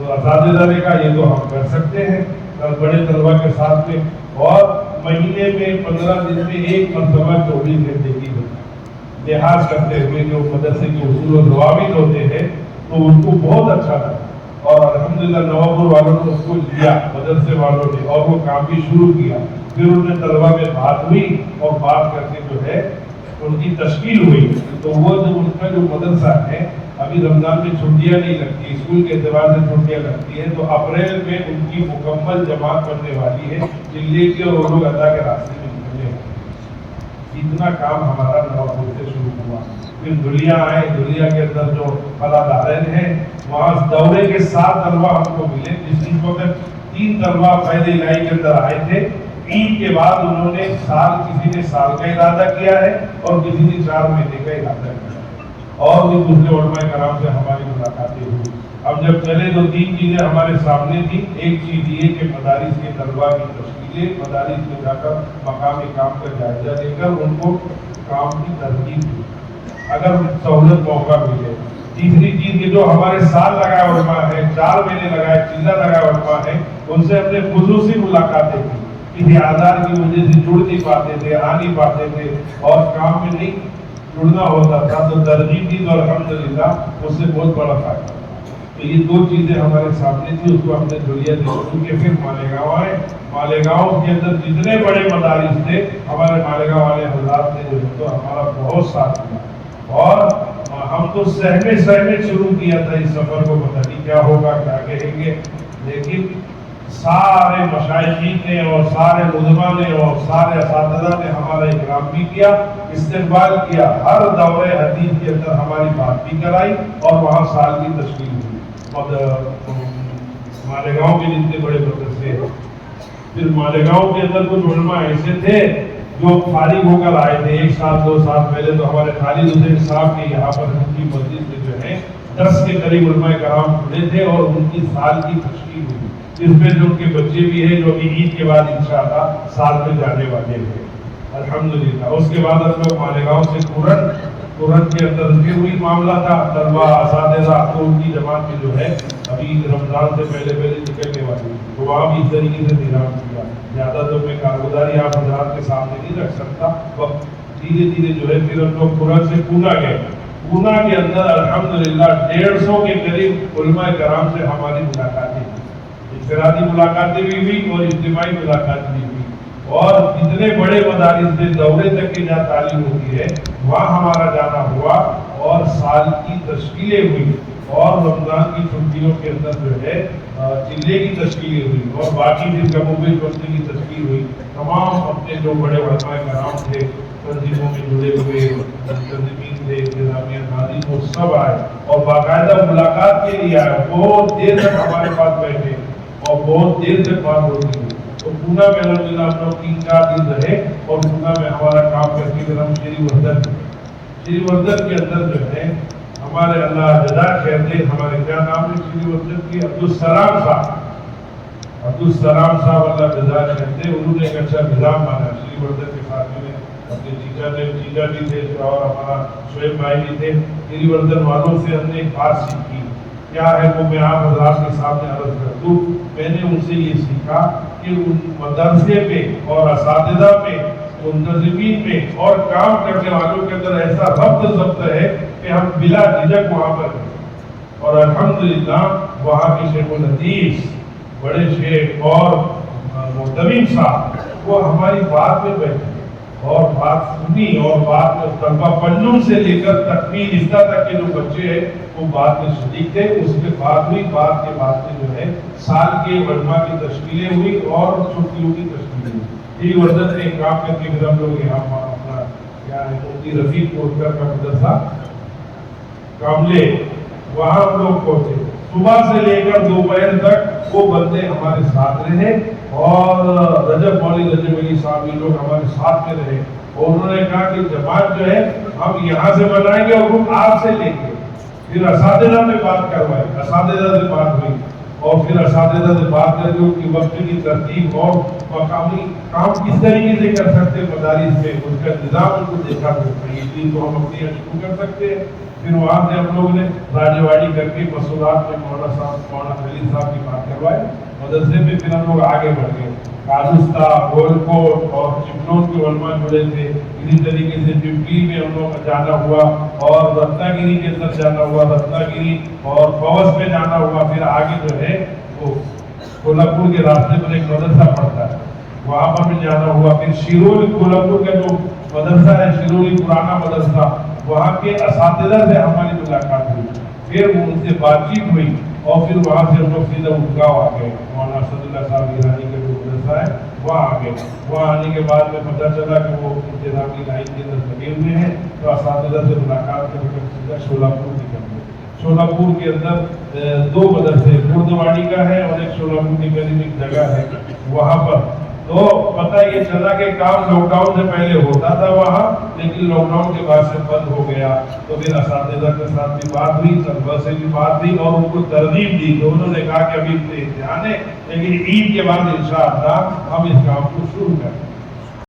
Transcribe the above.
تو اساتذہ نے کہا یہ تو ہم کر سکتے ہیں بڑے طلبا کے ساتھ میں، اور مہینے میں 15 دن میں ایک مرتبہ 24 گھنٹے کی لحاظ کرتے ہوئے جو مدرسے کے اصول و ضوابط ہوتے ہیں تو ان کو بہت اچھا لگا، اور الحمدللہ نوابپور والوں نے اس کو لیا مدرسے والوں نے، اور وہ کام بھی شروع کیا۔ پھر ان میں طلبا میں بات ہوئی اور بات کر کے جو ہے ان کی تشکیل ہوئی، تو وہ جو ان کا جو مدرسہ ہے ابھی رمضان میں چھٹیاں نہیں لگتی، اسکول کے اعتبار سے چھٹیاں لگتی ہیں، تو اپریل میں ان کی مکمل جماعت بننے والی ہے دلی کے، اور وہ لوگ اللہ کے راستے میں نکلنے ہیں۔ اتنا کام ہمارا نوابپور سے شروع ہوا۔ پھر دھلیا آئے، دھلیا کے اندر جو فلا دارین ہیں وہاں دورے کے 7 طلبا ہم کو ملے، جس وقت 3 طلبا پہلے الہی کے اندر آئے تھے۔ عید کے بعد انہوں نے کسی نے سال کا ارادہ کیا ہے اور کسی نے 4 مہینے کا ارادہ کیا ہے، اور بھی دوسرے علماء کرام سے ہماری ملاقاتیں ہوئی۔ اب جب چلے تو 3 چیزیں ہمارے سامنے تھی۔ ایک چیز یہ کہ مدارس کے طلبا کی تشکیلیں، مدارس میں جا کر مقامی کام کا جائزہ لے کر ان کو کام کی ترغیب دی اگر سہولت موقع ملے۔ تیسری چیز کہ جو ہمارے سال لگائے علماء ہیں، 4 مہینے لگائے، چلہ لگائے علماء ہیں، ان سے ہم نے خصوصی ملاقاتیں کی، کسی آزار کی وجہ سے جڑ نہیں پاتے تھے، آ نہیں پاتے تھے اور کام میں نہیں جڑنا ہوتا تھا، تو ترغیب دی تو الحمدللہ اس سے بہت بڑا فائدہ۔ تو یہ 2 چیزیں ہمارے سامنے تھی، اس کو ہم نے دھلیا سے شروع کے پھر مالیگاؤں آئے۔ مالیگاؤں کے اندر جتنے بڑے مدارس تھے ہمارے مالیگاؤں والے حضرات نے جو ہے تو ہمارا بہت ساتھ دیا، اور ہم تو سہمے شروع کیا تھا اس سفر کو، پتہ نہیں کیا ہوگا کیا کہیں گے، لیکن سارے مشائخین نے اور سارے علماء نے اور سارے اساتذہ نے ہمارا اکرام بھی کیا، استقبال کیا، ہر دورے حدیث کے اندر ہماری بات بھی کرائی، اور وہاں سال کی تشکیل ہوئی۔ مالیگاؤں کے جتنے بڑے مدرسے ہیں، پھر مالیگاؤں کے اندر کچھ علماء ایسے تھے جو فارغ ہو کر آئے تھے 1 سال 2 سال پہلے، تو ہمارے خالد حسین صاحب کے یہاں پر ان کی مسجد میں جو ہے 10 کے قریب علماء کرام کھڑے تھے، اور ان کی سال کی تشکیل ہوئی، جس میں جو ان کے بچے بھی ہیں جو ابھی عید کے بعد انشاءاللہ سال میں جانے والے ہیں الحمدللہ۔ اس کے بعد ہم لوگ مالیگاؤں سے قرن کے اندر پھر وہی معاملہ تھا، طلبا اساتذہ تو ان کی جماعت میں جو ہے ابھی رمضان سے پہلے نکلنے والی، تو وہاں بھی اس طریقے سے نظام کیا۔ زیادہ تو میں کارگزاری آپ حضرات کے سامنے نہیں رکھ سکتا، وقت دھیرے جو ہے پھر ہم لوگ قرن سے پونا گئے۔ پونا کے اندر الحمدللہ 150 کے قریب علماء کرام سے ہماری ملاقاتیں ہوئی، انفرادی ملاقاتیں بھی ہوئی اور اجتماعی ملاقات بھی ہوئی، اور جتنے بڑے مدارس سے دورے تک کی جہاں تعلیم ہوتی ہے وہاں ہمارا جانا ہوا، اور سال کی تشکیلیں ہوئی، اور رمضان کی چھٹیوں کے اندر جو ہے چلے کی تشکیلیں ہوئی، اور باقی دن کم و بیش وقت کی تشکیل ہوئی۔ تمام اپنے جو بڑے علماء کرام تھے، تنظیموں میں جڑے ہوئے منتظمین تھے، انتظامیہ ناظرین، وہ سب آئے اور باقاعدہ ملاقات کے لیے آئے، بہت دیر تک ہمارے پاس بیٹھے اور بہت دیر تک بات ہوتی ہے۔ تو پونا میں الحمدللہ ہم لوگ 3-4 دن رہے، اور پونا میں ہمارا کام کر کے پھر ہم شری وردن کے اندر جو ہے ہمارے اللہ جزا خیر دے، ہمارے کیا نام ہے شری وردن کی، عبدالسلام صاحب اللہ جزا خیر دے، انہوں نے ایک اچھا نظام مانا شری وردن کے ساتھ میں اپنے چیچا بھی تھے اور ہمارا شعیب بھائی بھی تھے۔ شری وردن والوں سے ہم نے ایک بات سیکھی، کیا ہے وہ میں آپ حضرات کے سامنے عرض کر دوں۔ میں نے ان سے یہ سیکھا کہ ان مدرسے میں اور اساتذہ میں، منتظمین میں اور کام کرنے والوں کے اندر ایسا ربط ضبط ہے کہ ہم بلا جھجک وہاں پر ہیں، اور الحمدللہ وہاں کے شیخ الحدیث بڑے شیخ اور محتمم صاحب وہ ہماری بات میں بیٹھے اور بات سنی، اور بات میں طلبہ پنجم سے لے کر تکمیل افتا تک کے جو بچے ہیں وہ بات میں شریک تھے۔ اس کے بعد ہوئی، بات کے بعد میں جو ہے سال کے علماء کی تشکیلیں ہوئی اور چھٹیوں کی تشکیلیں ہوئی۔ یہ وردن نے کام کر کے پھر ہم لوگ یہاں اپنا کیا ہے مفتی رفیق کوٹکر کا مدرسہ کاملے، وہاں ہم لوگ پہنچے۔ صبح سے لے کر دوپہر تک وہ بندے ہمارے ساتھ رہے، اور رجب مولوی رجب علی صاحب یہ لوگ ہمارے ساتھ میں رہے، اور انہوں نے کہا کہ جماعت جو ہے ہم یہاں سے بنائیں گے اور ہم آپ سے لیں گے۔ پھر اساتذہ میں بات کروائی، اساتذہ سے بات ہوئی، اور پھر اساتذہ سے بات کر کے ان کی وقت کی ترتیب اور مقامی کام کس طریقے سے کر سکتے مدارس میں، اس کا نظام ان کو دیکھا تو یہ چیز تو ہم اپنی یہاں شروع کر سکتے ہیں۔ پھر وہاں سے ہم لوگ نے راجواڑی کر کے مسولات میں مولانا خلیل صاحب کی بات کروائی مدرسے میں. پھر ہم لوگ آگے بڑھ گئے. کالوستا، گولکوٹ اور چپلون کے علماء جڑے تھے. اسی طریقے سے پمپلی میں ہم لوگ کا جانا ہوا اور رتنا گیری کے اندر جانا ہوا، رتنا گیری اور پوس میں جانا ہوا. پھر آگے جو ہے وہ کولہاپور کے راستے پر ایک مدرسہ پڑتا ہے، وہاں پر بھی جانا ہوا. پھر شیرولی کولہاپور کا جو مدرسہ ہے، شیرولی پرانا مدرسہ، وہاں کے اساتذہ سے ہماری ملاقات ہوئی. پھر ان سے بات چیت ہوئی اور پھر وہاں سے ہم لوگ سیدھا اٹھگاؤں آ گئے. مولانا اسد اللہ صاحب ایرانی کا جو مدرسہ ہے وہاں آ گئے. وہاں آنے کے بعد میں پتہ چلا کہ وہ انتظامی لائن کے اندر لگے ہوئے ہیں، تو اساتذہ سے ملاقات کر کے سیدھا شولاپور نکل گئے. شولاپور کے اندر دو مدرسے، گردواڑی کا ہے اور ایک شولاپور کے قریب ایک جگہ ہے وہاں پر. تو پتہ یہ چلا کہ کام لاک ڈاؤن سے پہلے ہوتا تھا وہاں، لیکن لاک ڈاؤن کے بعد سے بند ہو گیا. تو پھر اساتذہ کے ساتھ بھی بات ہوئی، طلبہ سے بھی بات ہوئی اور ان کو ترغیب دی. تو انہوں نے کہا کہ ابھی امتحان ہے، لیکن عید کے بعد انشاءاللہ ہم اس کام کو شروع کریں.